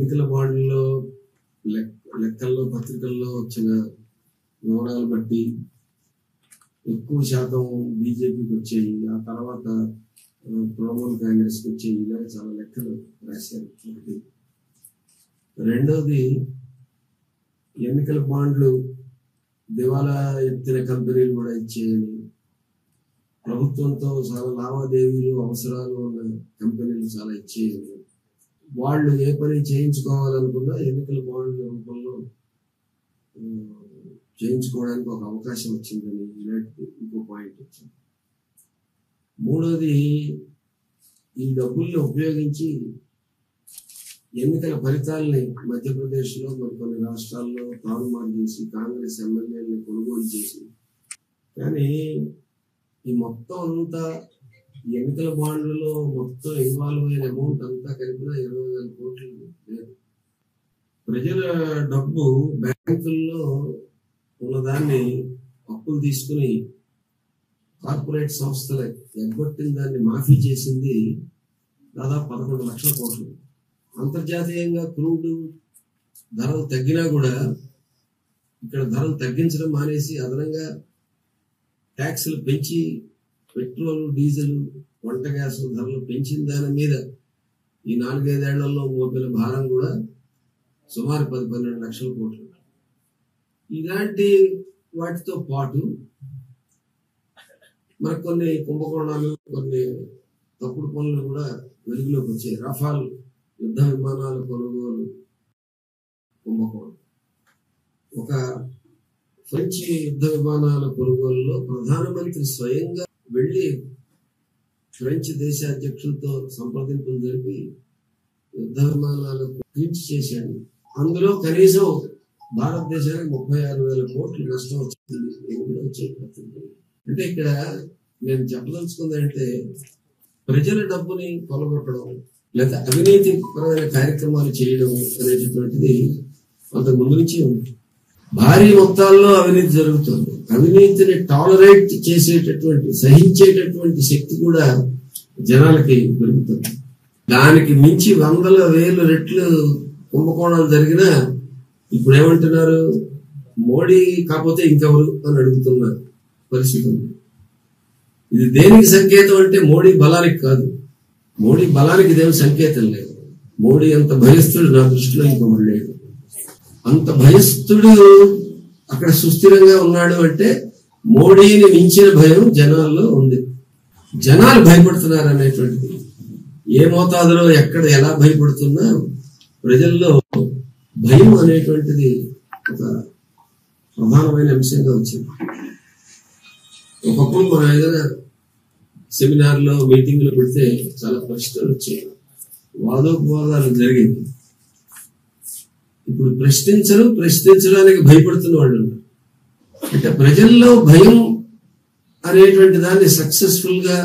ఎన్నికల బాండ్లలో లెక్కల్లో పత్రికల్లో వచ్చిన వివరాలు బట్టి ఎక్కువ శాతం బీజేపీకి వచ్చాయి, ఆ తర్వాత తృణమూల్ కాంగ్రెస్కి వచ్చాయి. ఇలా చాలా లెక్కలు రాశారు. ఒకటి. రెండోది, ఎన్నికల బాండ్లు దివాలా ఎత్తిన కంపెనీలు కూడా ఇచ్చేయని, ప్రభుత్వంతో చాలా లావాదేవీలు అవసరాలు ఉన్న కంపెనీలు చాలా ఇచ్చేయని, వాళ్ళు ఏ పని చేయించుకోవాలనుకున్నా ఎన్నికల బాండ్ల రూపంలో చేయించుకోవడానికి ఒక అవకాశం వచ్చిందని ఇలాంటి ఇంకో పాయింట్ వచ్చింది. మూడోది, ఈ డబ్బుల్ని ఉపయోగించి ఎన్నికల ఫలితాలని మధ్యప్రదేశ్లో మరికొన్ని రాష్ట్రాల్లో తారుమారు చేసి కాంగ్రెస్ ఎమ్మెల్యేలను కొనుగోలు చేసి, కానీ ఈ మొత్తం అంతా ఎన్నికల బాండ్లలో మొత్తం ఇన్వాల్వ్ అయిన అమౌంట్ అంతా కలిపిన 20,000 కోట్లు లేదు. ప్రజల డబ్బు బ్యాంకుల్లో ఉన్నదాన్ని అప్పులు తీసుకుని కార్పొరేట్ సంస్థలు ఎగ్గొట్టిన దాన్ని మాఫీ చేసింది దాదాపు 11 లక్షల కోట్లు. అంతర్జాతీయంగా క్రూడ్ ధరలు తగ్గినా కూడా ఇక్కడ ధరలు తగ్గించడం మానేసి అదనంగా ట్యాక్సులు పెంచి పెట్రోల్, డీజిల్, వంట గ్యాస్ ధరలు పెంచిన దాని మీద ఈ 4-5 ఏళ్లలో మోపిన భారం కూడా సుమారు 10-12 లక్షల కోట్లు. ఇలాంటి వాటితో పాటు మనకు కొన్ని కుంభకోణాలు, కొన్ని తప్పుడు పనులు కూడా వెలుగులోకి వచ్చాయి. రఫాల్ యుద్ధ విమానాల కొనుగోలు కుంభకోణం. ఒక ఫ్రెంచ్ యుద్ధ విమానాల కొనుగోలులో ప్రధానమంత్రి స్వయంగా వెళ్ళి ఫ్రెంచ్ దేశ అధ్యక్షులతో సంప్రదింపులు జరిపి యుద్ధ విమానాలకు ట్వీట్ చేశాడు. అందులో కనీసం భారతదేశానికి 36,000 కోట్లు నష్టం వచ్చింది. అంటే ఇక్కడ నేను చెప్పదలుచుకుంది అంటే, ప్రజల డబ్బుని కొలగొట్టడం లేదా అవినీతి పరమైన కార్యక్రమాలు చేయడం అనేటటువంటిది అంతకు ముందు నుంచి ఉంది. భారీ మొత్తాల్లో అవినీతి జరుగుతుంది. అవినీతిని టాలరేట్ చేసేటటువంటి, సహించేటటువంటి శక్తి కూడా జనాలకి పెరుగుతుంది. దానికి మించి 100,000 రెట్లు కుంభకోణాలు జరిగినా ఇప్పుడు ఏమంటున్నారు, మోడీ కాకపోతే ఇంకెవరు అని అడుగుతున్న పరిస్థితి ఉంది. ఇది దేనికి సంకేతం అంటే మోడీ బలానికి కాదు. మోడీ బలానికి ఇదేమి సంకేతం లేదు. మోడీ అంత భయస్థుడు నా దృష్టిలో ఇంకొకడు లేడు. అంత భయస్థుడు అక్కడ సుస్థిరంగా ఉన్నాడు అంటే మోడీని మించిన భయం జనాల్లో ఉంది. జనాలు భయపడుతున్నారు అనేటువంటిది ఏ మోతాదులో ఎక్కడ ఎలా భయపడుతున్నా ప్రజల్లో భయం అనేటువంటిది ఒక ప్రధానమైన అంశంగా వచ్చింది. ఒకప్పుడు మనం ఏదైనా సెమినార్లో, మీటింగ్లో పెడితే చాలా ప్రశ్నలు వచ్చాయి, వాదోపవాదాలు జరిగింది. ఇప్పుడు ప్రశ్నించడానికి భయపడుతున్న వాళ్ళు ఉన్నారు. అంటే ప్రజల్లో భయం అనేటువంటి దాన్ని సక్సెస్ఫుల్ గా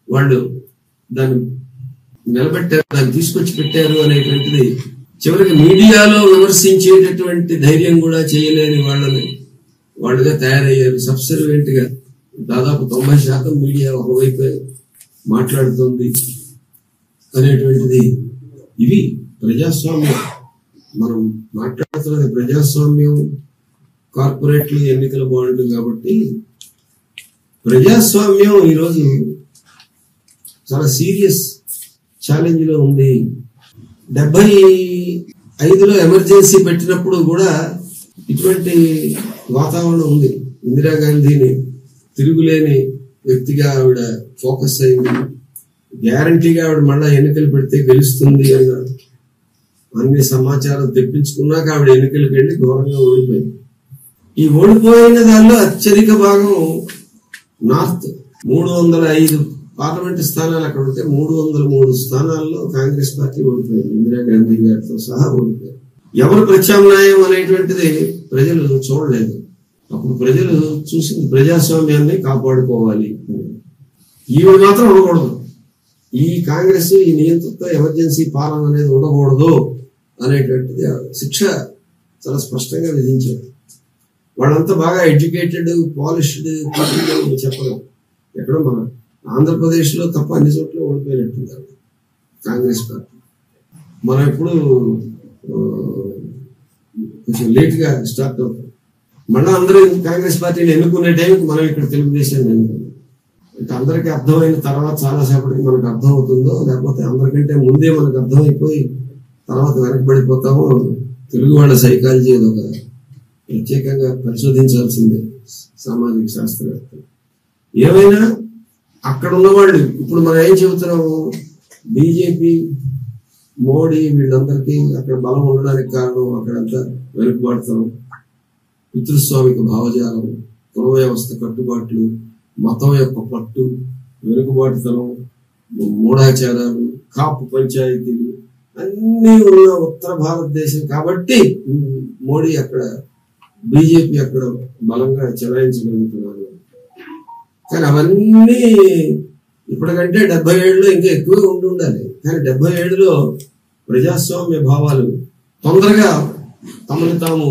వాళ్ళు దాన్ని నిలబెట్టారు, దాన్ని తీసుకొచ్చి పెట్టారు అనేటువంటిది చివరికి మీడియాలో విమర్శించేటటువంటి ధైర్యం కూడా చేయలేని వాళ్ళుగా తయారయ్యారు. సబ్సర్వెంట్ గా దాదాపు 90% మీడియా ఒకవైపు మాట్లాడుతుంది అనేటువంటిది. ఇవి ప్రజాస్వామ్యం. మనం మాట్లాడుతున్నది ప్రజాస్వామ్యం, కార్పొరేట్లు, ఎన్నికల బాండ్లు. కాబట్టి ప్రజాస్వామ్యం ఈరోజు చాలా సీరియస్ ఛాలెంజ్ లో ఉంది. 75లో ఎమర్జెన్సీ పెట్టినప్పుడు కూడా ఇటువంటి వాతావరణం ఉంది. ఇందిరాగాంధీని తిరుగులేని వ్యక్తిగా ఆవిడ ఫోకస్ అయింది. గ్యారంటీగా ఆవిడ మళ్ళా ఎన్నికలు పెడితే గెలుస్తుంది అన్న అన్ని సమాచారం తెప్పించుకున్నాక ఆవిడ ఎన్నికలకు వెళ్ళి ఘోరంగా ఓడిపోయింది. ఈ ఓడిపోయిన దానిలో అత్యధిక భాగం నార్త్. 305 పార్లమెంటు స్థానాలు అక్కడ ఉంటే 303 స్థానాల్లో కాంగ్రెస్ పార్టీ ఓడిపోయింది. ఇందిరాగాంధీ గారితో సహా ఓడిపోయింది. ఎవరు ప్రత్యామ్నాయం అనేటువంటిది ప్రజలు చూడలేదు. అప్పుడు ప్రజలు చూసింది ప్రజాస్వామ్యాన్ని కాపాడుకోవాలి. ఈవిడ మాత్రం ఉండకూడదు, ఈ కాంగ్రెస్, ఈ నియంత్రిత ఎమర్జెన్సీ పాలన అనేది ఉండకూడదు అనేటువంటిది శిక్ష చాలా స్పష్టంగా విధించారు. వాళ్ళంతా బాగా ఎడ్యుకేటెడ్, పాలిష్డ్ పీపుల్ చెప్పడం. ఎక్కడో మన ఆంధ్రప్రదేశ్ లో తప్ప అన్ని చోట్ల ఓడిపోయినట్టుంది కాంగ్రెస్ పార్టీ. మనం ఎప్పుడు కొంచెం లేట్గా స్టార్ట్ అవుతాం. మళ్ళీ అందరూ కాంగ్రెస్ పార్టీని ఎన్నుకునే టైంకి మనం ఇక్కడ తెలుగుదేశాన్ని ఎన్నుకున్నాం. అంటే అందరికీ అర్థమైన తర్వాత చాలాసేపటికి మనకు అర్థం అవుతుందో, లేకపోతే అందరికంటే ముందే మనకు అర్థమైపోయి తర్వాత వెనకబడిపోతామో, తెలుగు వాళ్ళ సైకాలజీ ఏదో ఒక ప్రత్యేకంగా పరిశోధించాల్సిందే సామాజిక శాస్త్రవేత్తలు. ఏమైనా అక్కడ ఉన్నవాళ్ళు ఇప్పుడు మనం ఏం చెబుతున్నాము, బీజేపీ మోడీ వీళ్ళందరికీ అక్కడ బలం ఉండడానికి కారణం అక్కడంతా వెనుకబాటుతనం, పితృస్వామిక భావజాలం, కుల వ్యవస్థ కట్టుబాట్లు, మతం యొక్క పట్టు, వెనుకబాటుతనం, మూఢాచారాలు, కాపు పంచాయతీలు అన్నీ ఉన్న ఉత్తర భారతదేశం కాబట్టి మోడీ అక్కడ బీజేపీ అక్కడ బలంగా చెలాయించగలుగుతున్నారు. కానీ అవన్నీ ఇప్పటికంటే 77లో ఇంకా ఎక్కువగా ఉండాలి. కానీ 77లో ప్రజాస్వామ్య భావాలు తొందరగా తమను తాము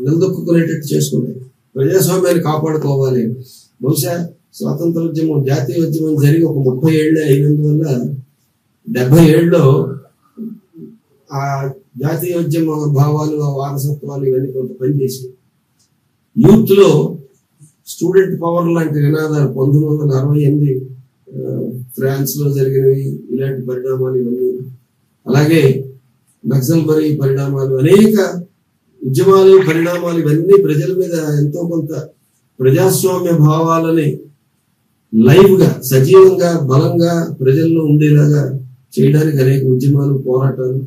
నిలదొక్కునేటట్టు చేసుకున్నాయి. ప్రజాస్వామ్యాన్ని కాపాడుకోవాలి. బహుశా స్వాతంత్రోద్యమం, జాతీయ ఉద్యమం జరిగి ఒక 30 ఏళ్ళే అయినందువల్ల 77లో ఆ జాతీయోద్యమ భావాలు, ఆ వారసత్వాలు ఇవన్నీ కొంత పనిచేసి యూత్ లో స్టూడెంట్ పవర్ లాంటి నినాదాలు 1968 ఫ్రాన్స్ లో జరిగినవి, ఇలాంటి పరిణామాలు ఇవన్నీ, అలాగే నక్సల్బరీ పరిణామాలు, అనేక ఉద్యమాలు పరిణామాలు ఇవన్నీ ప్రజల మీద ఎంతో కొంత ప్రజాస్వామ్య భావాలని లైవ్ గా సజీవంగా బలంగా ప్రజల్లో ఉండేలాగా చేయడానికి అనేక ఉద్యమాలు, పోరాటాలు,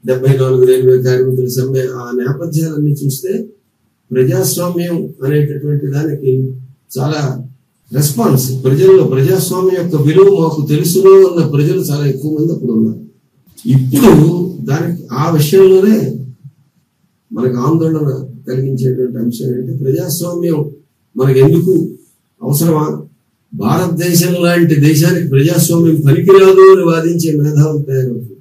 74 రైల్వే కార్మికుల సమ్మె, ఆ నేపథ్యాలన్నీ చూస్తే ప్రజాస్వామ్యం అనేటటువంటి దానికి చాలా రెస్పాన్స్ ప్రజల్లో, ప్రజాస్వామ్యం యొక్క విలువ మాకు తెలుసును అన్న ప్రజలు చాలా ఎక్కువ మంది అప్పుడు ఉన్నారు. ఇప్పుడు దానికి ఆ విషయంలోనే మనకు ఆందోళన కలిగించేటువంటి అంశం ఏంటంటే, ప్రజాస్వామ్యం మనకు ఎందుకు అవసరమా, భారతదేశం లాంటి దేశానికి ప్రజాస్వామ్యం పనికిరాదు అని వాదించే మేధావులు తయారవుతుంది.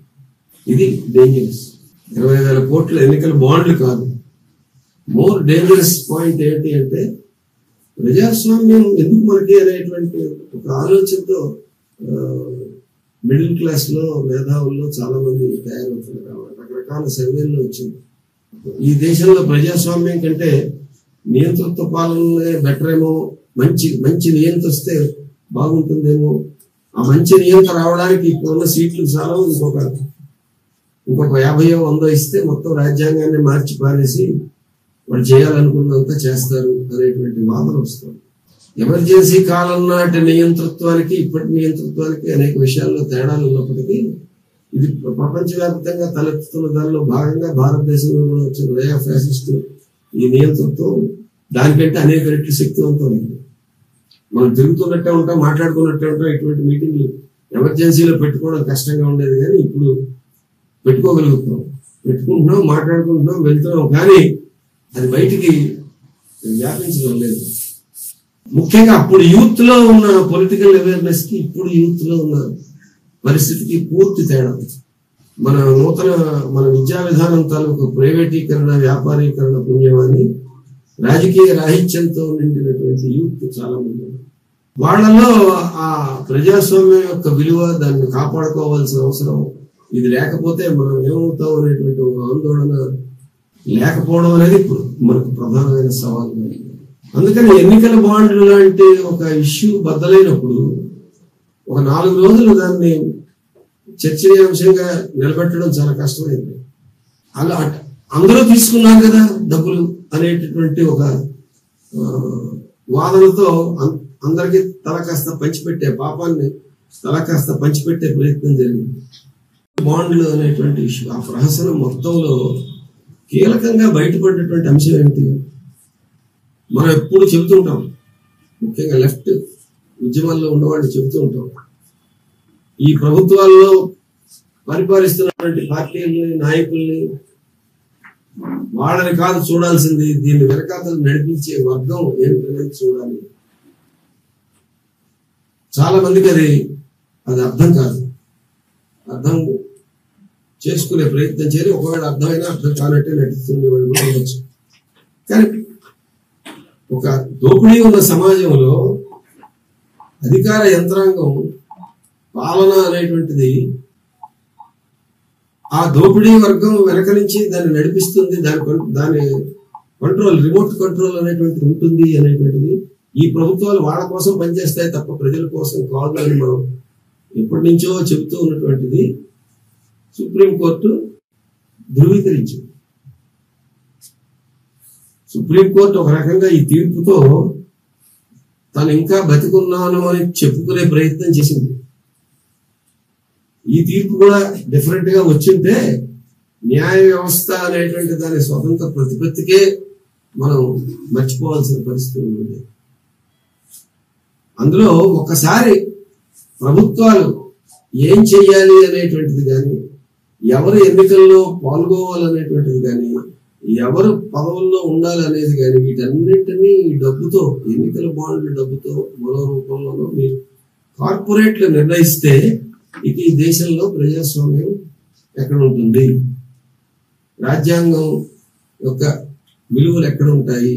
ఇది డేంజరస్. 20,000 కోట్ల ఎన్నికల బాండ్లు కాదు. మోర్ డేంజరస్ పాయింట్ ఏంటి అంటే, ప్రజాస్వామ్యం ఎందుకు మనకి అనేటువంటి ఒక ఆలోచనతో మిడిల్ క్లాస్ లో మేధావుల్లో చాలా మంది తయారవుతున్నారు. రకరకాల సర్వేల్లో వచ్చింది. ఈ దేశంలో ప్రజాస్వామ్యం కంటే నియంతృత్వ పాలనే బెటర్ ఏమో, మంచి నియంత్ర వస్తే బాగుంటుందేమో, ఆ మంచి నియంత్ర రావడానికి ఇప్పుడున్న సీట్లు చాలా, ఇంకొక 50-100 ఇస్తే మొత్తం రాజ్యాంగాన్ని మార్చి పారేసి వాళ్ళు చేయాలనుకున్నంత చేస్తారు అనేటువంటి వాదన వస్తుంది. ఎమర్జెన్సీ కాలం నాటి నియంతృత్వానికి ఇప్పటి నియంతృత్వానికి అనేక విషయాల్లో తేడాలు ఉన్నప్పటికీ, ఇది ప్రపంచవ్యాప్తంగా తలెత్తుతున్న దానిలో భాగంగా భారతదేశంలో కూడా వచ్చిన నయా ఫ్యాసిస్ట్ ఈ నియంతృత్వం దానికంటే అనేక రెట్లు శక్తివంతమైంది. మనం తిరుగుతున్నట్టే ఉంటాం, మాట్లాడుకున్నట్టే ఉంటాం. ఇటువంటి మీటింగ్లు ఎమర్జెన్సీలో పెట్టుకోవడం కష్టంగా ఉండేది, కానీ ఇప్పుడు పెట్టుకుంటున్నాం, మాట్లాడుకుంటున్నాం, వెళ్తున్నాం. కానీ అది బయటికి వ్యాపించడం లేదు. ముఖ్యంగా అప్పుడు యూత్ లో ఉన్న పొలిటికల్ అవేర్నెస్ కి ఇప్పుడు యూత్ లో ఉన్న పరిస్థితికి పూర్తి తేడా. మన విద్యా విధానం తాలూకు ప్రైవేటీకరణ, వ్యాపారీకరణ పుణ్యమాని రాజకీయ రాహిత్యంతో నిండినటువంటి యూత్ చాలా మంది. వాళ్ళలో ఆ ప్రజాస్వామ్యం యొక్క విలువ, దాన్ని కాపాడుకోవాల్సిన అవసరం, ఇది లేకపోతే మనం ఏమవుతాం అనేటువంటి ఒక ఆందోళన లేకపోవడం అనేది ఇప్పుడు మనకు ప్రధానమైన సవాలు. అందుకని ఎన్నికల బాండ్లు లాంటి ఒక ఇష్యూ బద్దలైనప్పుడు ఒక 4 రోజులు దాన్ని చర్చనీయాంశంగా నిలబెట్టడం చాలా కష్టమైంది. అలా అందరూ తీసుకున్నారు కదా డబ్బులు అనేటటువంటి ఒక వాదనతో అందరికీ తల కాస్త పంచిపెట్టే పాపాన్ని తల కాస్త పంచిపెట్టే ప్రయత్నం జరిగింది. బాండ్లు అనేటువంటి ఇష్యూ ఆ ప్రహసనం మొత్తంలో కీలకంగా బయటపడినటువంటి అంశం ఏంటి, మనం ఎప్పుడు చెబుతూ ఉంటాం, ముఖ్యంగా లెఫ్ట్ ఉద్యమాల్లో ఉన్నవాళ్ళు చెబుతూ ఉంటాం, ఈ ప్రభుత్వాల్లో పరిపాలిస్తున్నటువంటి పార్టీలని, నాయకుల్ని వాళ్ళని కాదు చూడాల్సింది, దీన్ని వెనకాతలు నడిపించే వర్గం ఏంటనేది చూడాలి. చాలా మందికి అది అర్థం కాదు. అర్థం చేసుకునే ప్రయత్నం చేయాలి. ఒకవేళ అర్థమైనా అర్థం కానట్టే నటిస్తుండే వాళ్ళు కూడా ఉండొచ్చు. కానీ ఒక దోపిడీ ఉన్న సమాజంలో అధికార యంత్రాంగం, పాలన అనేటువంటిది ఆ దోపిడీ వర్గం వెనక నుంచి దాన్ని నడిపిస్తుంది, దాని కంట్రోల్, రిమోట్ కంట్రోల్ అనేటువంటిది ఉంటుంది అనేటువంటిది ఈ ప్రభుత్వాలు వాళ్ళ కోసం పనిచేస్తాయి తప్ప ప్రజల కోసం కాదు అని మనం ఎప్పటి నుంచో చెబుతూ ఉన్నటువంటిది సుప్రీంకోర్టు ధృవీకరించింది. సుప్రీంకోర్టు ఒక రకంగా ఈ తీర్పుతో తను ఇంకా బతికున్నాను అని చెప్పుకునే ప్రయత్నం చేసింది. ఈ తీర్పు కూడా డిఫరెంట్ గా వచ్చింటే న్యాయ వ్యవస్థ అనేటువంటి దాని స్వతంత్ర ప్రతిపత్తికే మనం మర్చిపోవాల్సిన పరిస్థితి ఉంది. అందులో ఒకసారి ప్రభుత్వాలు ఏం చెయ్యాలి అనేటువంటిది కానీ, ఎవరు ఎన్నికల్లో పాల్గొవాలనేటువంటిది కానీ, ఎవరు పదవుల్లో ఉండాలి అనేది కానీ, వీటన్నింటినీ డబ్బుతో, ఎన్నికల బాండ్ల డబ్బుతో మరో రూపంలోనూ మీరు కార్పొరేట్లు నిర్ణయిస్తే ఇక ఈ దేశంలో ప్రజాస్వామ్యం ఎక్కడ ఉంటుంది, రాజ్యాంగం యొక్క విలువలు ఎక్కడ ఉంటాయి,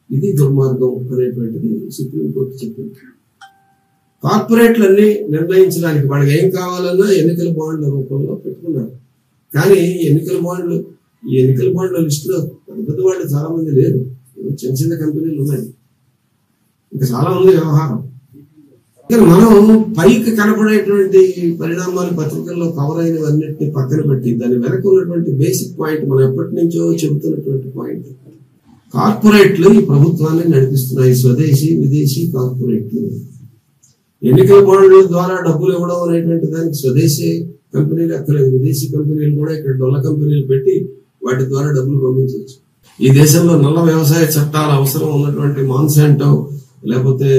ఇది దుర్మార్గం అనేటువంటిది సుప్రీంకోర్టు చెప్పింది. కార్పొరేట్లన్నీ నిర్ణయించడానికి వాళ్ళకి ఏం కావాలన్నా ఎన్నికల బాండ్ల రూపంలో పెట్టుకున్నారు. కానీ ఈ ఎన్నికల బాండ్ల లిస్టులో పెద్ద వాళ్ళు చాలా మంది లేరు, చిన్న చిన్న కంపెనీలు ఉన్నాయి, ఇంకా చాలా ఉంది వ్యవహారం. కానీ మనం పైకి కనపడేటువంటి పరిణామాలు పత్రికల్లో కవర్ అయినవన్నిటిని పక్కన పెట్టి దాని వెనక ఉన్నటువంటి బేసిక్ పాయింట్, మనం ఎప్పటి నుంచో చెబుతున్నటువంటి పాయింట్, కార్పొరేట్లు ఈ ప్రభుత్వాన్ని నడిపిస్తున్నాయి. స్వదేశీ విదేశీ కార్పొరేట్లు ఎన్నికల బాండ్ల ద్వారా డబ్బులు ఇవ్వడం అనేటువంటి దానికి స్వదేశీ కంపెనీలు అక్కర్లేదు, విదేశీ కంపెనీలు కూడా ఇక్కడ డొల్ల కంపెనీలు పెట్టి వాటి ద్వారా డబ్బులు పంపించవచ్చు. ఈ దేశంలో నల్ల వ్యవసాయ చట్టాల అవసరం ఉన్నటువంటి మాన్సాంటో లేకపోతే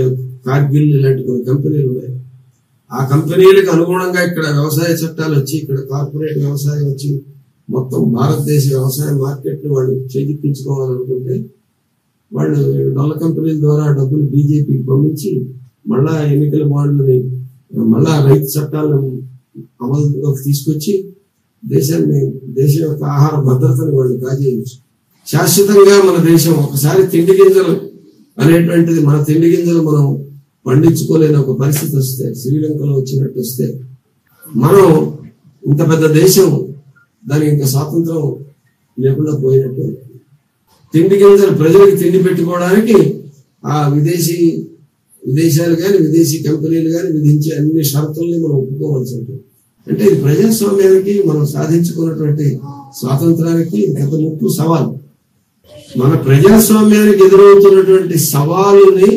కార్గిల్ ఇలాంటి కొన్ని కంపెనీలు ఉన్నాయి. ఆ కంపెనీలకు అనుగుణంగా ఇక్కడ వ్యవసాయ చట్టాలు వచ్చి, ఇక్కడ కార్పొరేట్ వ్యవసాయం వచ్చి మొత్తం భారతదేశ వ్యవసాయ మార్కెట్ ని వాళ్ళు చేజిక్కించుకోవాలనుకుంటే వాళ్ళు డొల్ల కంపెనీల ద్వారా డబ్బులు బీజేపీకి పంపించి మళ్ళా ఎన్నికల బాండ్లని, మళ్ళా రైతు చట్టాలను అమలులోకి తీసుకొచ్చి దేశం యొక్క ఆహార భద్రతను వాళ్ళు కాజేయచ్చు. శాశ్వతంగా మన దేశం ఒకసారి తిండి గింజలు అనేటువంటిది, మన తిండి గింజలు మనం పండించుకోలేని ఒక పరిస్థితి వస్తే, శ్రీలంకలో వచ్చినట్టు వస్తే, మనం ఇంత పెద్ద దేశం దానికి ఇంకా స్వాతంత్రం లేకుండా పోయినట్టు. తిండి గింజలు ప్రజలకు తిండి పెట్టుకోవడానికి ఆ విదేశాలు కానీ విదేశీ కంపెనీలు కానీ విధించే అన్ని షరతుల్ని మనం ఒప్పుకోవాల్సి ఉంటుంది. అంటే ఇది ప్రజాస్వామ్యానికి మనం సాధించుకున్నటువంటి స్వాతంత్రానికి గత ముప్పు సవాలు. మన ప్రజాస్వామ్యానికి ఎదురవుతున్నటువంటి సవాలుని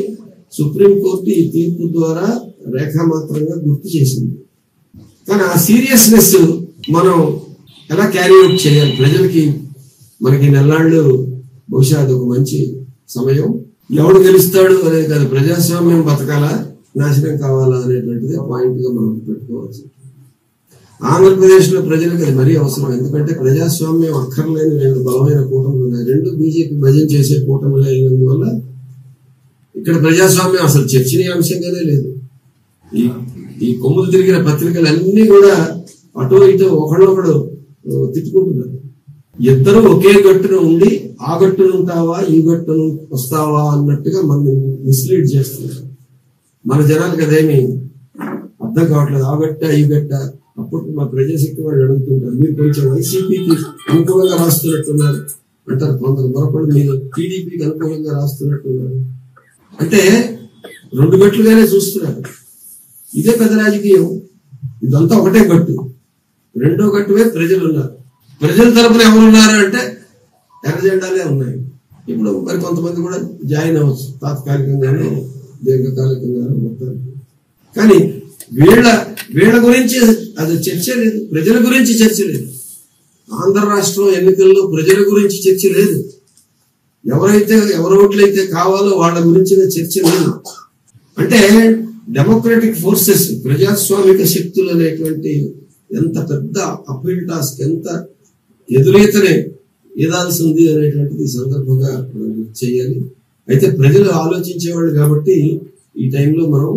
సుప్రీంకోర్టు ఈ తీర్పు ద్వారా రేఖామాత్రంగా గుర్తు చేసింది. కానీ ఆ సీరియస్నెస్ మనం ఎలా క్యారీ అవుట్ చేయాలి ప్రజలకి, మనకి నెల్లాళ్ళు బహుశా అది ఒక మంచి సమయం. ఎవడు గెలుస్తాడు అనేది కాదు, ప్రజాస్వామ్యం బతకాలా నాశనం కావాలా అనేటువంటిది పాయింట్ గా మనం పెట్టుకోవచ్చు. ఆంధ్రప్రదేశ్ లో ప్రజలకు అది మరీ అవసరం. ఎందుకంటే ప్రజాస్వామ్యం అక్కర్లేని రెండు బలమైన కూటములు ఉన్నాయి. రెండు బీజేపీ భజన చేసే కూటములు అయినందువల్ల ఇక్కడ ప్రజాస్వామ్యం అసలు చర్చనీయాంశంగానే లేదు. ఈ కొమ్ములు తిరిగిన పత్రికలు అన్ని కూడా అటో ఇటో ఒకడొకడు తిట్టుకుంటున్నారు. ఇద్దరు ఒకే గట్టున ఉండి ఆ గట్టును ఉంటావా ఈ గట్టును వస్తావా అన్నట్టుగా మనం మిస్లీడ్ చేస్తున్నారు. మన జనాలకు అదేమి అర్థం కావట్లేదు. ఆ గట్ట ఈ గట్ట. అప్పుడు మా ప్రజాశక్తి వాళ్ళు అడుగుతుంటారు, మీరు కొంచెం వైసీపీకి అనుకూలంగా రాస్తున్నట్టున్నారు అంటారు కొందరు, మరొకడు మీరు టీడీపీకి అనుకూలంగా రాస్తున్నట్టున్నారు. అంటే రెండు గట్లుగానే చూస్తున్నారు. ఇదే పెద్ద రాజకీయం. ఇదంతా ఒకటే గట్టు. రెండో గట్టువే ప్రజలు ఉన్నారు. ప్రజల తరపున ఎవరున్నారు అంటే ఎర్ర జెండాలే ఉన్నాయి. ఇప్పుడు మరి కొంతమంది కూడా జాయిన్ అవ్వచ్చు, తాత్కాలికంగానే దీర్ఘకాలికంగానే మొత్తం. కానీ వీళ్ళ గురించి అది చర్చ లేదు, ప్రజల గురించి చర్చ లేదు. ఆంధ్ర రాష్ట్రం ఎన్నికల్లో ప్రజల గురించి చర్చ లేదు. ఎవరి ఓట్లయితే కావాలో వాళ్ళ గురించిన చర్చ లేదు. అంటే డెమోక్రటిక్ ఫోర్సెస్, ప్రజాస్వామిక శక్తులు అనేటువంటి ఎంత పెద్ద అప్పీల్ టాస్క్, ఎంత ఎదురీతనే ఏదాల్సి ఉంది అనేటువంటిది ఈ సందర్భంగా చేయాలి. అయితే ప్రజలు ఆలోచించేవాళ్ళు కాబట్టి ఈ టైంలో మనం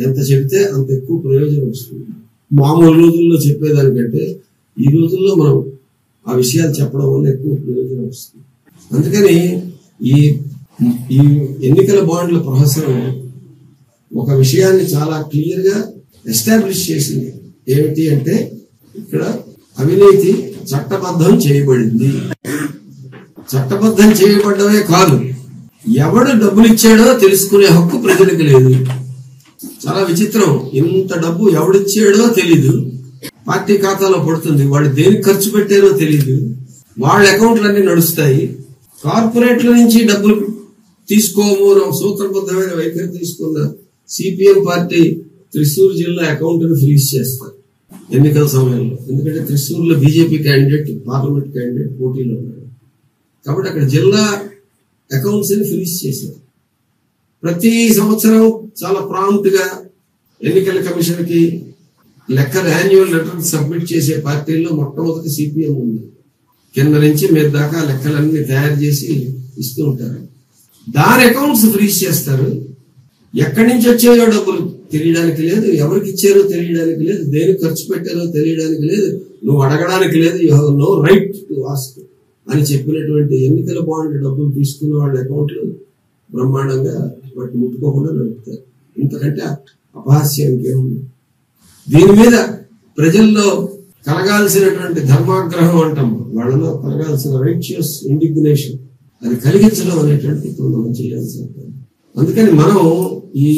ఎంత చెబితే అంత ఎక్కువ ప్రయోజనం వస్తుంది. మామూలు రోజుల్లో చెప్పేదానికంటే ఈ రోజుల్లో మనం ఆ విషయాలు చెప్పడం వల్ల ఎక్కువ ప్రయోజనం వస్తుంది. అందుకని ఈ ఎన్నికల బాండ్ల ప్రహసనం ఒక విషయాన్ని చాలా క్లియర్ గా ఎస్టాబ్లిష్ చేసింది. ఏమిటి అంటే ఇక్కడ అవినీతి చట్టబద్ధం చేయబడింది. చట్టబద్ధం చేయబడ్డమే కాదు, ఎవడు డబ్బులు ఇచ్చాడో తెలుసుకునే హక్కు ప్రజలకు లేదు. చాలా విచిత్రం. ఇంత డబ్బు ఎవడిచ్చాడో తెలీదు, పార్టీ ఖాతాలో పడుతుంది, వాడు దేనికి ఖర్చు పెట్టారో తెలీదు, వాళ్ళ అకౌంట్లన్నీ నడుస్తాయి. కార్పొరేట్ల నుంచి డబ్బులు తీసుకోము సూత్రబద్ధమైన వైఖరి తీసుకున్న సిపిఎం పార్టీ త్రిశూర్ జిల్లా అకౌంట్ ని ఫ్రీజ్ చేస్తారు ఎన్నికల సమయంలో. ఎందుకంటే త్రిశూర్లో బీజేపీ క్యాండిడేట్, పార్లమెంట్ క్యాండిడేట్ పోటీలో ఉన్నాడు కాబట్టి అక్కడ జిల్లా అకౌంట్స్ ని ఫ్రీజ్ చేశారు. ప్రతి సంవత్సరం చాలా ప్రాంప్ట్ గా ఎన్నికల కమిషన్ కి లెక్కలు యాన్యువల్ లెటర్ సబ్మిట్ చేసే పార్టీల్లో మొట్టమొదటి సిపిఎం ఉంది. కింద నుంచి మీద దాకా లెక్కలన్నీ తయారు చేసి ఇస్తూ ఉంటారు. దాని అకౌంట్స్ ఫ్రీజ్ చేస్తారు. ఎక్కడి నుంచి వచ్చాయో డబ్బులు తెలియడానికి లేదు, ఎవరికి ఇచ్చారో తెలియడానికి లేదు, దేనికి ఖర్చు పెట్టారో తెలియడానికి లేదు, నువ్వు అడగడానికి లేదు. You have no right to ask అని చెప్పినటువంటి ఎన్నికల బాండ్ డబ్బులు తీసుకున్న వాళ్ళ అకౌంట్లు బ్రహ్మాండంగా వాటి ముట్టుకోకుండా నడుపుతారు. ఇంతకంటే అపహాస్యం ఇంకేముంది? దీని మీద ప్రజల్లో కలగాల్సినటువంటి ధర్మాగ్రహం అంటాం, వాళ్ళలో కలగాల్సిన రైచియస్ ఇండిగ్నేషన్ అది కలిగించడం అనేటువంటి మనం చేయాల్సి ఉంటుంది. అందుకని మనం ఈ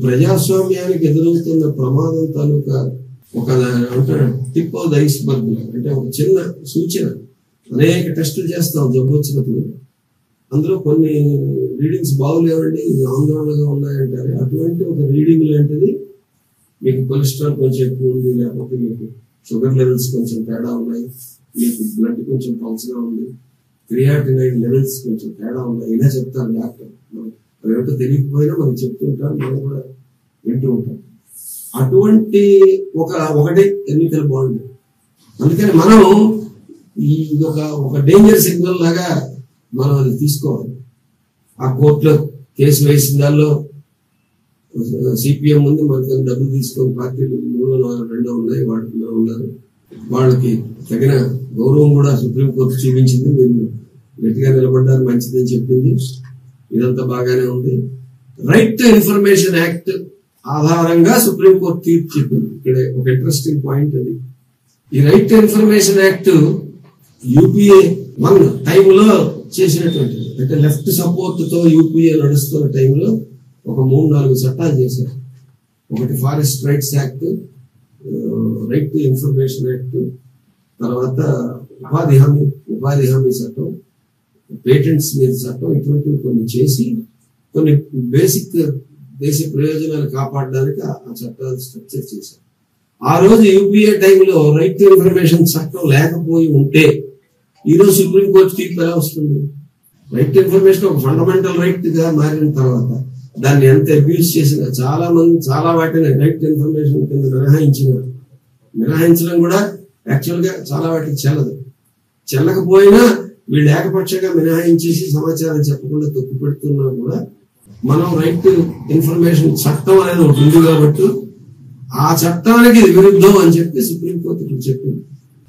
ప్రజాస్వామ్యానికి ఎదురవుతున్న ప్రమాదం తాలూకా ఒక టిప్ ఆఫ్ ద ఐస్బర్గ్, అంటే ఒక చిన్న సూచన. అనేక టెస్టులు చేస్తాం జబ్బు వచ్చినప్పుడు, అందులో కొన్ని రీడింగ్స్ బాగులేవండి, ఆందోళనగా ఉన్నాయంటారు. అటువంటి ఒక రీడింగ్ లాంటిది మీకు కొలెస్ట్రాల్ కొంచెం ఎక్కువ ఉంది, లేకపోతే మీకు షుగర్ లెవెల్స్ కొంచెం తేడా ఉన్నాయి, మీకు బ్లడ్ కొంచెం పల్స్గా ఉంది, క్రియాటినైన్ లెవెల్స్ కొంచెం తేడా ఉన్నాయి, ఇలా చెప్తారు డాక్టర్. అవేమిటో తెలియకపోయినా మనం చెప్తుంటాం, మనం కూడా వింటూ ఉంటాం. అటువంటి ఒకటి ఎన్నికల బాండ్. అందుకని మనం ఈ ఒక డేంజర్ సిగ్నల్ లాగా మనం అది తీసుకోవాలి. ఆ కోర్టులో కేసు వేసిన దానిలో సిపిఎం ముందు మనకు డబ్బులు తీసుకొని పార్టీలు 3, 4, 2 ఉన్నాయి, వాటిలో ఉన్నారు. వాళ్ళకి తగిన గౌరవం కూడా సుప్రీంకోర్టు చూపించింది. మీరు గట్టిగా నిలబడ్డారు, మంచిదని చెప్పింది. ఇదంతా బాగానే ఉంది. రైట్ టు ఇన్ఫర్మేషన్ యాక్ట్ ఆధారంగా సుప్రీంకోర్టు తీర్పు చెప్పింది. ఇక్కడ ఒక ఇంట్రెస్టింగ్ పాయింట్ అది. ఈ right to information act UPA 1 టైంలో చేసినటువంటిది. అంటే లెఫ్ట్ సపోర్ట్ తో యూపీఏ నడుస్తున్న టైంలో ఒక 3-4 చట్టాలు చేశారు. ఒకటి forest rights act, right to information act, తర్వాత ఉపాధి హామీ చట్టం, పేటెంట్స్ మీద చట్టం, ఇటువంటివి కొన్ని చేసి కొన్ని బేసిక్ దేశ ప్రయోజనాలు కాపాడడానికి ఆ చట్టాలు స్ట్రక్చర్ చేశారు. ఆ రోజు యూపీఏ టైంలో రైట్ టు ఇన్ఫర్మేషన్ చట్టం లేకపోయి ఉంటే ఈరోజు సుప్రీంకోర్టు తీర్పు ఎలా వస్తుంది? రైట్ టు ఇన్ఫర్మేషన్ ఒక ఫండమెంటల్ రైట్ గా మారిన తర్వాత దాన్ని ఎంత అబ్యూజ్ చేసినా చాలా వాటిని రైట్ టు ఇన్ఫర్మేషన్ కింద మినహాయించడం కూడా యాక్చువల్ గా చాలా వాటికి చెల్లకపోయినా వీళ్ళు ఏకపక్షంగా మినహాయించేసి సమాచారం చెప్పకుండా తొక్కు పెడుతున్నా కూడా మనం రైట్ టు ఇన్ఫర్మేషన్ చట్టం అనేది ఒకటి ఉంది కాబట్టి ఆ చట్టానికి విరుద్ధం అని చెప్పి సుప్రీంకోర్టు ఇప్పుడు చెప్పింది.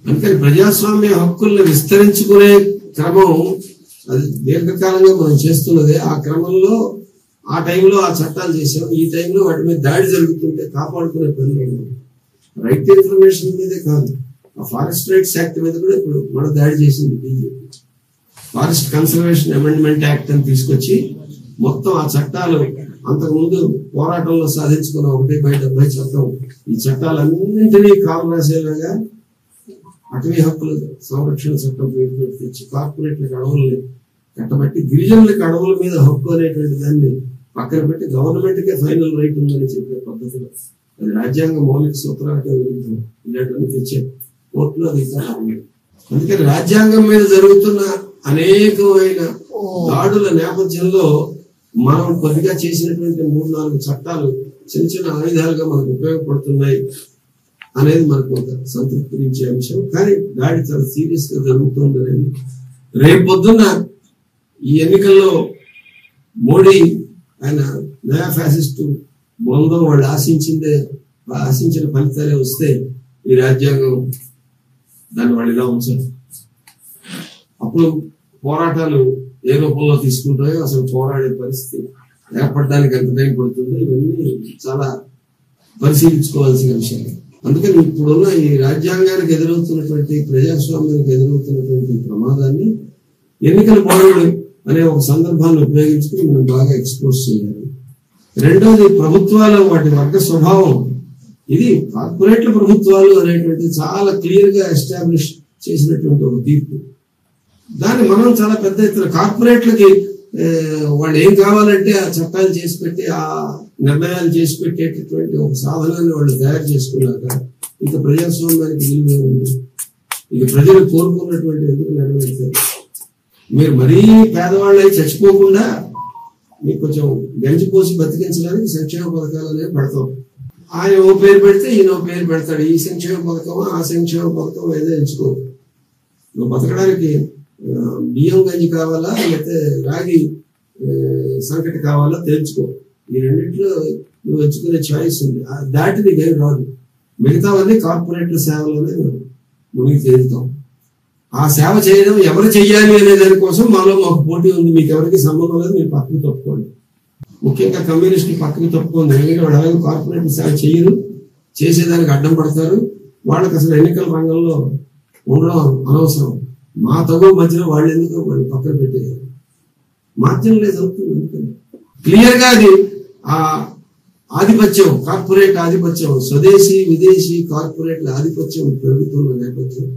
అందుకని ప్రజాస్వామ్య హక్కుల్ని విస్తరించుకునే క్రమం అది దీర్ఘకాలంగా మనం చేస్తున్నదే. ఆ క్రమంలో ఆ టైంలో ఆ చట్టాలు చేసాం, ఈ టైంలో వాటి మీద దాడి జరుగుతుంటే కాపాడుకునే పని రైట్ టు ఇన్ఫర్మేషన్ మీదే కాదు, ఆ ఫారెస్ట్ రైట్స్ యాక్ట్ మీద కూడా ఇప్పుడు మన దాడి చేసింది BJP. Forest conservation amendment act అని తీసుకొచ్చి మొత్తం ఆ చట్టాలు అంతకుముందు పోరాటంలో సాధించుకున్న 1/70 చట్టం, ఈ చట్టాలన్నింటినీ కాలు రాసేలాగా అటవీ హక్కుల సంరక్షణ చట్టం పేరు తెచ్చి కార్పొరేట్లకు అడవుల్ని కట్టబట్టి గిరిజనులకు అడవుల మీద హక్కు అనేటువంటి దాన్ని పక్కన పెట్టి గవర్నమెంట్ కే ఫైనల్ రైట్ ఉందని చెప్పే పద్ధతిలో అది రాజ్యాంగ మౌలిక సూత్రాలకు విరుద్ధం. ఇలాంటివన్నీ తెచ్చే కోర్టులో అది ఉంది. అందుకని రాజ్యాంగం మీద జరుగుతున్న అనేకమైన దాడుల నేపథ్యంలో మనం కొద్దిగా చేసినటువంటి 3-4 చట్టాలు చిన్న చిన్న ఆయుధాలుగా మనకు ఉపయోగపడుతున్నాయి అనేది మనకు ఒక సంతృప్తినిచ్చే అంశం. కానీ దాడి చాలా సీరియస్ గా జరుగుతుంది అనేది రేపు పొద్దున్న ఈ ఎన్నికల్లో మోడీ ఆయన నయా ఫ్యాసిస్టు బృందం వాళ్ళు ఆశించిన ఫలితాలే వస్తే ఈ రాజ్యాంగం దాన్ని వాళ్ళు ఇలా ఉంచారు. అప్పుడు పోరాటాలు ఏ రూపంలో తీసుకుంటాయో, అసలు పోరాడే పరిస్థితి ఏర్పడడానికి ఎంత టైం పడుతుందో ఇవన్నీ చాలా పరిశీలించుకోవాల్సిన విషయాలు. అందుకని ఇప్పుడున్న ఈ రాజ్యాంగానికి ఎదురవుతున్నటువంటి ప్రజాస్వామ్యానికి ఎదురవుతున్నటువంటి ప్రమాదాన్ని ఎన్నికల బాండ్లు అనే ఒక సందర్భాన్ని ఉపయోగించుకుని మనం బాగా ఎక్స్పోజ్ చేయాలి. రెండోది ప్రభుత్వాల వాటి వర్గ స్వభావం. ఇది కార్పొరేట్ల ప్రభుత్వాలు అనేటువంటి చాలా క్లియర్ గా ఎస్టాబ్లిష్ చేసినటువంటి ఒక తీర్పు. దాన్ని మనం చాలా పెద్ద ఎత్తున కార్పొరేట్లకి వాళ్ళు ఏం కావాలంటే ఆ చట్టాలు చేసి పెట్టి ఆ నిర్ణయాలు చేసి పెట్టేటటువంటి ఒక సాధనాన్ని వాళ్ళు తయారు చేసుకున్నాక ఇక ప్రజాస్వామ్యానికి విలువ ఉంది. ఇక ప్రజలు కోరుకున్నటువంటి ఎందుకు నెరవేరుతారు? మీరు మరీ పేదవాళ్ళై చచ్చిపోకుండా మీకు కొంచెం గంజి పోసి బతికించడానికి సంక్షేమ పథకాలు అనేవి పెడతాం. ఆయన ఓ పేరు పెడితే ఈయన ఓ పేరు పెడతాడు. ఈ సంక్షేమ పథకం ఆ సంక్షేమ పథకం ఏదో ఎంచుకో. నువ్వు బతకడానికి బియ్యం గంజి కావాలా లేకపోతే రాగి సంకటి కావాలా తెలుసుకో. ఈ రెండింటిలో నువ్వు ఎంచుకునే చాయిస్ ఉంది. దాటి నీకేం రాదు. మిగతావన్నీ కార్పొరేట్ల సేవలోనే మునిగి తేలుతాం. ఆ సేవ చేయడం ఎవరు చెయ్యాలి అనే దానికోసం మాలో మాకు పోటీ ఉంది. మీకు ఎవరికి సంబంధం లేదు, మీరు పక్కకి తప్పుకోండి. ముఖ్యంగా కమ్యూనిస్టులు పక్కకి తప్పుకోండి. ఎందుకంటే వాళ్ళు అలాగే కార్పొరేట్ సేవ చేయరు, చేసేదానికి అడ్డం పడతారు. వాళ్ళకి అసలు ఎన్నికల రంగంలో ఉండడం అనవసరం. మా తగు మధ్యలో వాళ్ళు ఎందుకు వాళ్ళు పక్కన పెట్టేయారు? మార్జిన్ లేదు అవుతుంది. ఎందుకంటే క్లియర్ గా అది ఆ ఆధిపత్యం, కార్పొరేట్ ఆధిపత్యం, స్వదేశీ విదేశీ కార్పొరేట్ల ఆధిపత్యం పెరుగుతున్న నేపథ్యం,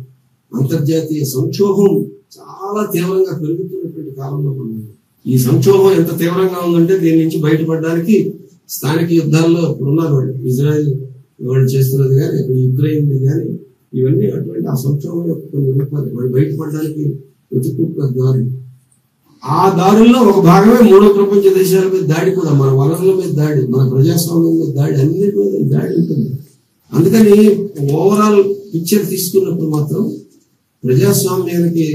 అంతర్జాతీయ సంక్షోభం చాలా తీవ్రంగా పెరుగుతున్నటువంటి కాలంలో మనం ఈ సంక్షోభం ఎంత తీవ్రంగా ఉందంటే దీని నుంచి బయటపడడానికి స్థానిక యుద్ధాల్లో ఉన్నారు వాళ్ళు. ఇజ్రాయెల్ వాళ్ళు చేస్తున్నది కానీ, ఇప్పుడు యుక్రెయిన్ కానీ, ఇవన్నీ అటువంటి ఆ సంక్షోభం యొక్క కొన్ని రూపాలు. వాళ్ళు బయటపడడానికి వెతుక్కుంటున్న దారులు. ఆ దారుల్లో ఒక భాగమే మూడో ప్రపంచ దేశాల మీద దాడి కూడా. మన వనరుల మీద దాడి, మన ప్రజాస్వామ్యం మీద దాడి, అన్నిటి మీద దాడి ఉంటుంది. అందుకని ఓవరాల్ పిక్చర్ తీసుకున్నప్పుడు మాత్రం ప్రజాస్వామ్యానికి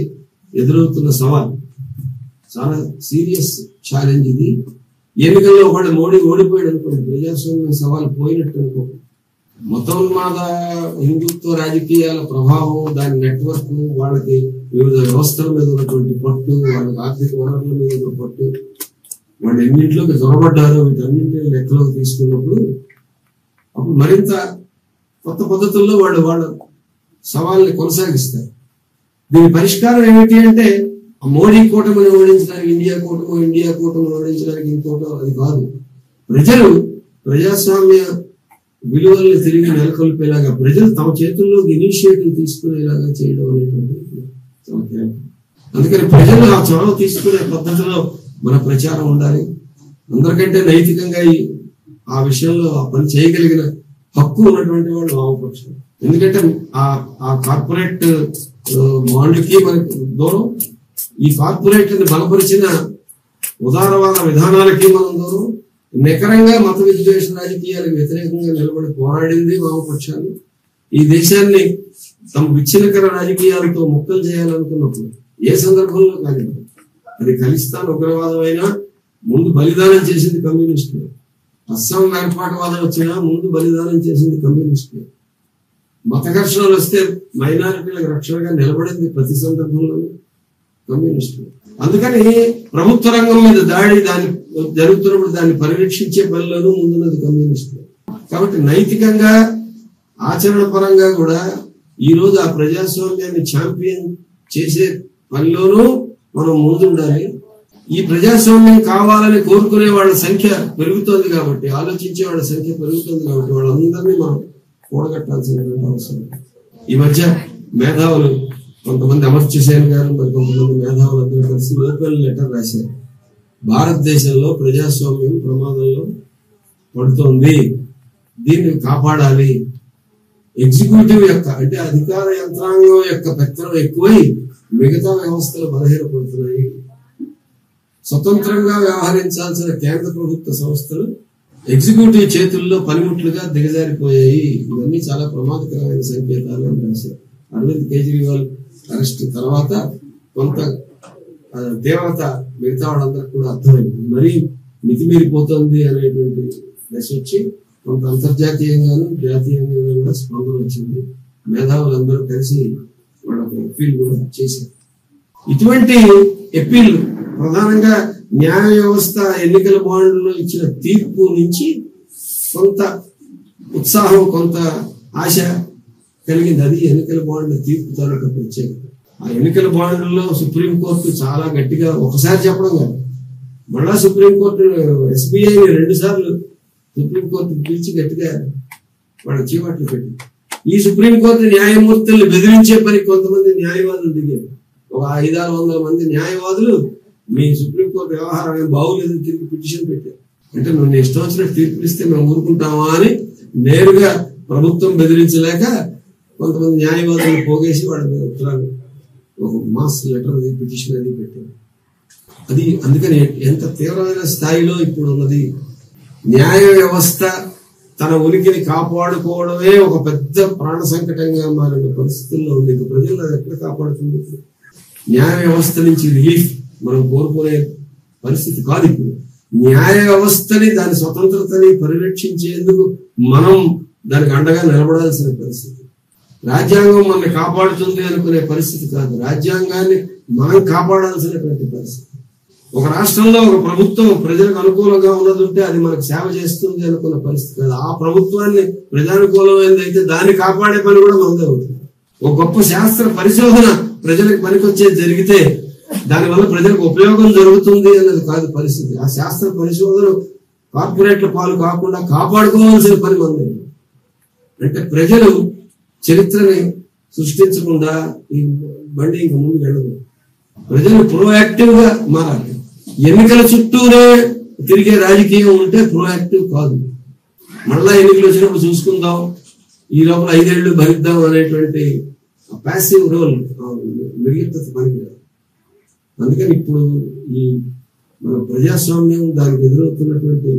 ఎదురవుతున్న సవాల్ చాలా సీరియస్ ఛాలెంజ్ ఇది. ఎన్నికల్లో ఒకటి మోడీ ఓడిపోయాడు అనుకోండి, ప్రజాస్వామ్య సవాల్ పోయినట్టు అనుకో. మతోన్మాద హిందుత్వ రాజకీయాల ప్రభావం, దాని నెట్వర్క్, వాళ్ళకి వివిధ వ్యవస్థల మీద ఉన్నటువంటి పట్టు, వాళ్ళకి ఆర్థిక వనరుల మీద ఉన్న పట్టు, వాళ్ళు ఎన్నింటిలోకి చొరబడ్డారో వీటన్నింటినీ లెక్కలోకి తీసుకున్నప్పుడు అప్పుడు మరింత కొత్త పద్ధతుల్లో వాళ్ళు వాళ్ళ సవాల్ని కొనసాగిస్తారు. దీని పరిష్కారం ఏమిటి అంటే మోడీ కూటమిని ఓడించడానికి ఇండియా కూటమిని ఓడించడానికి ఇంకోటో అది కాదు. ప్రజలు ప్రజాస్వామ్య విలువల్ని తిరిగి నెలకొల్పేలాగా, ప్రజలు తమ చేతుల్లోకి ఇనిషియేటివ్ తీసుకునేలాగా చేయడం అనేటువంటి. అందుకని ప్రజలు ఆ చొరవ తీసుకునే పద్ధతిలో మన ప్రచారం ఉండాలి. అందరికంటే నైతికంగా ఆ విషయంలో ఆ పని చేయగలిగిన హక్కు ఉన్నటువంటి వాళ్ళు వామపక్షం. ఎందుకంటే ఆ కార్పొరేట్ బాండ్కి మనకి దూరం, ఈ కార్పొరేట్ని బలపరిచిన ఉదారవాద విధానాలకి మనం దూరం. నికరంగా మత విద్వేష రాజకీయాలకు వ్యతిరేకంగా నిలబడి పోరాడింది వామపక్షాలు. ఈ దేశాన్ని తమ విచ్ఛిన్నకర రాజకీయాలతో ముక్కలు చేయాలనుకున్నప్పుడు ఏ సందర్భంలో కానీ అది ఖలిస్తాన్ ఉగ్రవాదం అయినా ముందు బలిదానం చేసింది కమ్యూనిస్టులు. అస్సాం ఏర్పాటువాదం వచ్చినా ముందు బలిదానం చేసింది కమ్యూనిస్టులు. మత ఘర్షణలు వస్తే మైనారిటీలకు రక్షణగా నిలబడింది ప్రతి సందర్భంలోనూ కమ్యూనిస్టులు. అందుకని ప్రభుత్వ రంగం మీద దాడి దాన్ని జరుగుతున్నప్పుడు దాన్ని పరిరక్షించే పనిలోనూ ముందున్నది కమ్యూనిస్టులు. కాబట్టి నైతికంగా ఆచరణ పరంగా కూడా ఈ రోజు ఆ ప్రజాస్వామ్యాన్ని ఛాంపియన్ చేసే పనిలోనూ మనం ముందుండాలి. ఈ ప్రజాస్వామ్యం కావాలని కోరుకునే వాళ్ళ సంఖ్య పెరుగుతోంది కాబట్టి, ఆలోచించే వాళ్ళ సంఖ్య పెరుగుతుంది కాబట్టి వాళ్ళందరినీ మనం కూడగట్టాల్సినటువంటి అవసరం. ఈ మధ్య మేధావులు కొంతమంది అమర్త్య సేన్ గారు మరి కొంతమంది మేధావులు అందరూ కలిసి ఓపెన్ లెటర్ రాశారు. భారతదేశంలో ప్రజాస్వామ్యం ప్రమాదంలో పడుతోంది, దీన్ని కాపాడాలి. ఎగ్జిక్యూటివ్ యొక్క అంటే అధికార యంత్రాంగం యొక్క పెత్తనం ఎక్కువై మిగతా వ్యవస్థలు బలహీనపడుతున్నాయి. స్వతంత్రంగా వ్యవహరించాల్సిన కేంద్ర ప్రభుత్వ సంస్థలు ఎగ్జిక్యూటివ్ చేతుల్లో పనిముట్లుగా దిగజారిపోయాయి. ఇవన్నీ చాలా ప్రమాదకరమైన సంకేతాలు అని రాశారు. అరవింద్ కేజ్రీవాల్ అరెస్ట్ తర్వాత కొంత తీవ్రత మిగతా వాళ్ళందరికీ కూడా అర్థమైంది. మరీ మితిమీరిపోతుంది అనేటువంటి దశ వచ్చి కొంత అంతర్జాతీయంగాను జాతీయంగా కూడా స్పందన వచ్చింది. మేధావులందరూ కలిసి వాళ్ళకి అప్పీల్ కూడా చేశారు. ఇటువంటి అప్పీల్ ప్రధానంగా న్యాయ వ్యవస్థ ఎన్నికల బాండ్లో ఇచ్చిన తీర్పు నుంచి కొంత ఉత్సాహం, కొంత ఆశ కలిగింది. అది ఎన్నికల బాండ్ తీర్పు తాలూకా ప్రత్యేకత. ఆ ఎన్నికల బాండ్లలో సుప్రీంకోర్టు చాలా గట్టిగా ఒకసారి చెప్పడం కాదు, మళ్ళా సుప్రీంకోర్టు SBIని 2 సార్లు సుప్రీంకోర్టు పిలిచి గట్టిగా వాళ్ళ చీవాట్లు పెట్టి ఈ సుప్రీంకోర్టు న్యాయమూర్తుల్ని బెదిరించే పని కొంతమంది న్యాయవాదులు దిగారు. ఒక 500-600 మంది న్యాయవాదులు మీ సుప్రీంకోర్టు వ్యవహారం ఏం బాగులేదు తిరిగి పిటిషన్ పెట్టారు. అంటే నువ్వు ఇష్టం వచ్చినట్టు తీర్పులు ఇస్తే మేము ఊరుకుంటామా అని నేరుగా ప్రభుత్వం బెదిరించలేక కొంతమంది న్యాయవాదులు పోగేసి వాళ్ళ మీద ఉత్తరాలు ఒక మాస్ లెటర్ పిటిషన్ అది పెట్టారు. అది అందుకని ఎంత తీవ్రమైన స్థాయిలో ఇప్పుడు ఉన్నది. న్యాయ వ్యవస్థ తన ఉనికిని కాపాడుకోవడమే ఒక పెద్ద ప్రాణ సంకటంగా మారిన పరిస్థితుల్లో ఉంది. ప్రజలు అది ఎక్కడ కాపాడుతుంది? న్యాయ వ్యవస్థ నుంచి రిలీఫ్ మనం కోరుకునే పరిస్థితి కాదు. ఇప్పుడు న్యాయ వ్యవస్థని దాని స్వతంత్రతని పరిరక్షించేందుకు మనం దానికి అండగా నిలబడాల్సిన పరిస్థితి. రాజ్యాంగం మనల్ని కాపాడుతుంది అనుకునే పరిస్థితి కాదు, రాజ్యాంగాన్ని మనం కాపాడాల్సినటువంటి పరిస్థితి. ఒక రాష్ట్రంలో ఒక ప్రభుత్వం ప్రజలకు అనుకూలంగా ఉన్నదంటే అది మనకు సేవ చేస్తుంది అనుకున్న పరిస్థితి కాదు. ఆ ప్రభుత్వాన్ని ప్రజానుకూలమైనది అయితే దాన్ని కాపాడే పని కూడా మనదే అవుతుంది. ఒక గొప్ప శాస్త్ర పరిశోధన ప్రజలకు పనికొచ్చేది జరిగితే దానివల్ల ప్రజలకు ఉపయోగం జరుగుతుంది అన్నది కాదు పరిస్థితి. ఆ శాస్త్ర పరిశోధన కార్పొరేట్ల పాలు కాకుండా కాపాడుకోవాల్సిన పని మనదే. అంటే ప్రజలు చరిత్రని సృష్టించకుండా ఈ బండి ఇంక ముందుకు వెళ్ళదు. ప్రజలు ప్రోయాక్టివ్ గా మారాలి. ఎన్నికల చుట్టూనే తిరిగే రాజకీయం ఉంటే ప్రోయాక్టివ్ కాదు. మళ్ళా ఎన్నికలు వచ్చినప్పుడు చూసుకుందాం, ఈ లోపల 5 ఏళ్ళు భరిద్దాం అనేటువంటి ప్యాసివ్ రోల్ నిర్లిప్తత పనికిరాదు. అందుకని ఇప్పుడు ఈ మన ప్రజాస్వామ్యం దానికి ఎదురవుతున్నటువంటి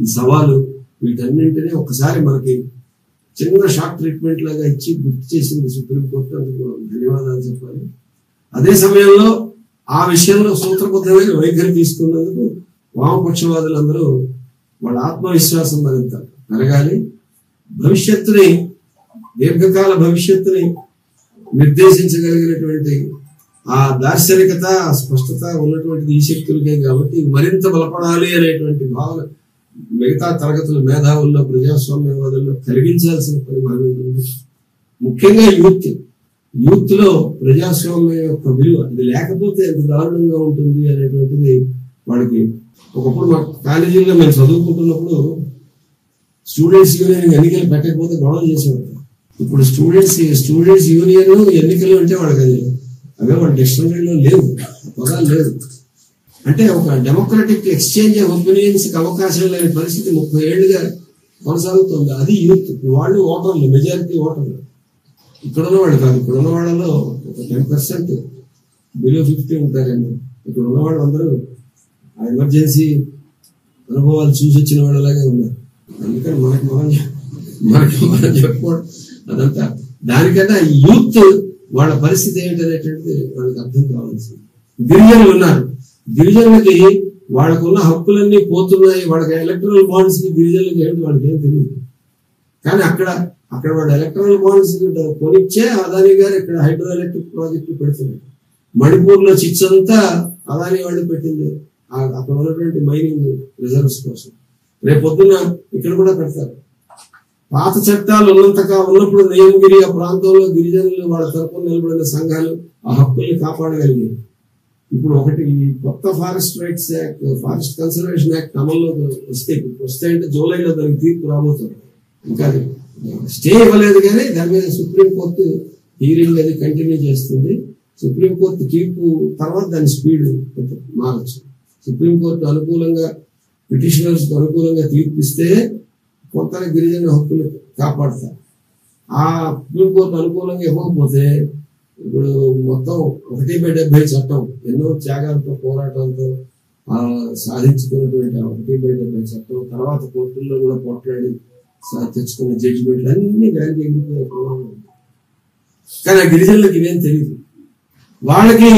ఈ సవాలు వీటన్నింటినీ ఒకసారి మనకి చిన్న షాక్ ట్రీట్మెంట్ లాగా ఇచ్చి గుర్తు చేసింది సుప్రీంకోర్టు. అందుకు ధన్యవాదాలు చెప్పాలి. అదే సమయంలో ఆ విషయంలో సూత్రబద్ధమైన వైఖరి తీసుకున్నందుకు వామపక్షవాదులందరూ వాళ్ళ ఆత్మవిశ్వాసం మరింత పెరగాలి. భవిష్యత్తుని, దీర్ఘకాల భవిష్యత్తుని నిర్దేశించగలిగినటువంటి ఆ దార్శనికత, ఆ స్పష్టత ఉన్నటువంటిది ఈ శక్తులకే. కాబట్టి మరింత బలపడాలి అనేటువంటి భావన మిగతా తరగతుల మేధావుల్లో, ప్రజాస్వామ్యవాదుల్లో కలిగించాల్సిన పని మన మీద ఉంది. ముఖ్యంగా యూత్ లో ప్రజాస్వామ్యం యొక్క విలువ అది లేకపోతే ఎంత దారుణంగా ఉంటుంది అనేటువంటిది వాళ్ళకి. ఒకప్పుడు మా కాలేజీల్లో మేము చదువుకుంటున్నప్పుడు స్టూడెంట్స్ యూనియన్ ఎన్నికలు పెట్టకపోతే గొడవ చేసేవారు. ఇప్పుడు స్టూడెంట్స్ యూనియన్ ఎన్నికలు అంటే వాళ్ళకి అది అవే వాళ్ళ డిక్షనరీలో లేవు, పదాలు లేవు. అంటే ఒక డెమోక్రటిక్ ఎక్స్చేంజ్ ఆఫ్ ఒపీనియన్స్ కి అవకాశం లేని పరిస్థితి 30 ఏళ్లుగా కొనసాగుతుంది. అది యూత్. వాళ్ళు ఓటర్లు, మెజారిటీ ఓటర్లు ఇక్కడ ఉన్నవాళ్ళు కాదు. ఇక్కడ ఉన్న వాళ్ళలో ఒక 10% బిలో 50 ఉంటారేమో. ఇక్కడ ఉన్న వాళ్ళందరూ ఆ ఎమర్జెన్సీ అనుభవాలు చూసి వచ్చిన వాళ్ళలాగే ఉన్నారు. అందుకని మనం చెప్పుకోవడం అదంతా. దానికన్నా యూత్ వాళ్ళ పరిస్థితి ఏంటనేటువంటిది వాళ్ళకి అర్థం కావాల్సింది. గిరిజనులు ఉన్నారు, గిరిజనులకి వాళ్ళకున్న హక్కులన్నీ పోతున్నాయి. వాళ్ళకి ఎలక్ట్రల్ బాండ్స్ కి గిరిజనులకి ఏమిటి వాళ్ళకి ఏం తెలియదు. కానీ అక్కడ వాడు ఎలక్ట్రల్ బాండ్స్ కొనిచ్చే అదానీ గారు ఇక్కడ హైడ్రో ఎలక్ట్రిక్ ప్రాజెక్టు పెడుతున్నారు. మణిపూర్లో చిట్స్ అంతా అదానీ వాళ్ళు పెట్టింది అక్కడ ఉన్నటువంటి మైనింగ్ రిజర్వ్స్ కోసం. రేపొద్దున ఇక్కడ కూడా పెడతారు. పాత చట్టాలు ఉన్నప్పుడు నియమగిరి ఆ ప్రాంతంలో గిరిజనులు వాళ్ళ తరపున నిలబడిన సంఘాలు ఆ హక్కుల్ని కాపాడగలిగాయి. ఇప్పుడు ఒకటి కొత్త forest rights act, forest conservation act అమల్లో వస్తే అంటే జూలైలో దానికి తీర్పు రాబోతుంది. ఇంకా స్టే ఇవ్వలేదు కానీ దాని మీద సుప్రీంకోర్టు హీరింగ్ అది కంటిన్యూ చేస్తుంది. సుప్రీంకోర్టు తీర్పు తర్వాత దాని స్పీడ్ మారచ్చు. సుప్రీంకోర్టు అనుకూలంగా, పిటిషనర్స్ అనుకూలంగా తీర్పు ఇస్తే కొత్త గిరిజన హక్కులు కాపాడతారు. ఆ సుప్రీంకోర్టు అనుకూలంగా ఇవ్వకపోతే ఇప్పుడు మొత్తం 1/70 చట్టం ఎన్నో త్యాగాలతో, పోరాటాలతో సాధించుకున్నటువంటి 1/70 చట్టం తర్వాత కోర్టుల్లో కూడా పోట్లాడి తెచ్చుకున్న జడ్జిమెంట్లు అన్ని గాలికి ఎగిరిపోయే ప్రమాణం. కానీ ఆ గిరిజనులకు ఇవేం తెలియదు. వాళ్ళకి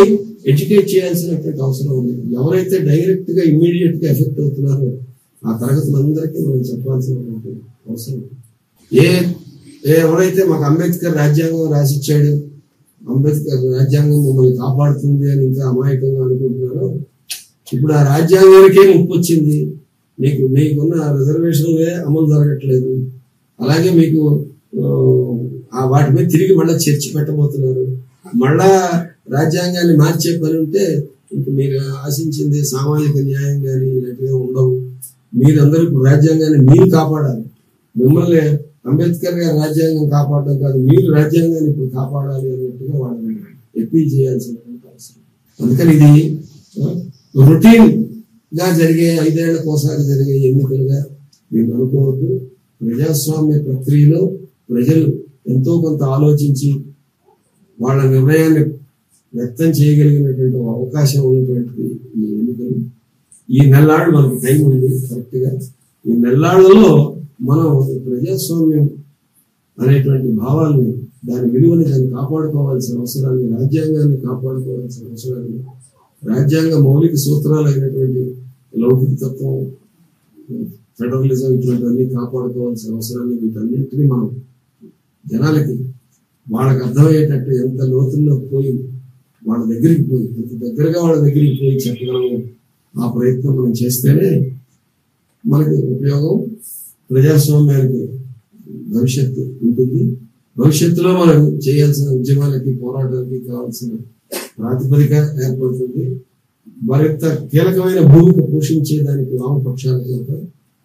ఎడ్యుకేట్ చేయాల్సినటువంటి అవసరం ఉంది. ఎవరైతే డైరెక్ట్ గా ఇమ్మీడియట్ గా ఎఫెక్ట్ అవుతున్నారో ఆ తరగతులందరికీ మనం చెప్పాల్సినటువంటి అవసరం. ఎవరైతే మాకు అంబేద్కర్ రాజ్యాంగం రాసిచ్చాడు, అంబేద్కర్ రాజ్యాంగం మమ్మల్ని కాపాడుతుంది అని ఇంకా అమాయకంగా అనుకుంటున్నారో, ఇప్పుడు ఆ రాజ్యాంగానికే ముప్పు వచ్చింది. మీకున్న రిజర్వేషన్లే అమలు జరగట్లేదు. అలాగే మీకు వాటి మీద తిరిగి మళ్ళీ చర్చ పెట్టబోతున్నారు. మళ్ళా రాజ్యాంగాన్ని మార్చే పని ఉంటే ఇంక మీరు ఆశించింది సామాజిక న్యాయం కానీ ఇలాంటివి ఉండవు. మీరందరూ ఇప్పుడు రాజ్యాంగాన్ని మీరు కాపాడాలి. మిమ్మల్ని అంబేద్కర్ గారి రాజ్యాంగం కాపాడడం కాదు, మీరు రాజ్యాంగాన్ని ఇప్పుడు కాపాడాలి అన్నట్టుగా వాళ్ళని అప్పీల్ చేయాల్సినటువంటి అవసరం. అందుకని ఇది రొటీన్ గా జరిగే 5 ఏళ్లకోసారి జరిగే ఎన్నికలుగా మీరు అనుకోవద్దు. ప్రజాస్వామ్య ప్రక్రియలో ప్రజలు ఎంతో కొంత ఆలోచించి వాళ్ళ నిర్ణయాన్ని వ్యక్తం చేయగలిగినటువంటి అవకాశం ఉన్నటువంటి ఈ ఎన్నికలు. ఈ నెల్లాళ్ళు మనకు టైం ఉంది కరెక్ట్ గా. ఈ నెల్లాళ్లలో మనం ప్రజాస్వామ్యం అనేటువంటి భావాన్ని, దాని విలువని దాన్ని కాపాడుకోవాల్సిన అవసరాన్ని, రాజ్యాంగాన్ని కాపాడుకోవాల్సిన అవసరాన్ని, రాజ్యాంగ మౌలిక సూత్రాలు అయినటువంటి లౌకిక తత్వం, ఫెడరలిజం ఇటువంటివన్నీ కాపాడుకోవాల్సిన అవసరాన్ని, వీటన్నింటినీ మనం జనాలకి వాళ్ళకి అర్థమయ్యేటట్టు ఎంత లోతుల్లో పోయి వాళ్ళ దగ్గరికి పోయి ఎంత దగ్గరగా వాళ్ళ దగ్గరికి పోయి చెప్పగలము. ఆ ప్రయత్నం మనం చేస్తేనే మనకి ఉపయోగం, ప్రజాస్వామ్యానికి భవిష్యత్తు ఉంటుంది. భవిష్యత్తులో మనం చేయాల్సిన ఉద్యమాలకి, పోరాటాలకి కావాల్సిన ప్రాతిపదిక ఏర్పడుతుంది. మరింత కీలకమైన భూమిక పోషించేదానికి వామపక్షాలకు ఒక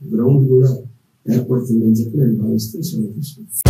గ్రౌండ్ కూడా ఏర్పడుతుందని చెప్పి నేను భావిస్తూ సెలవు తీసుకుంటాను.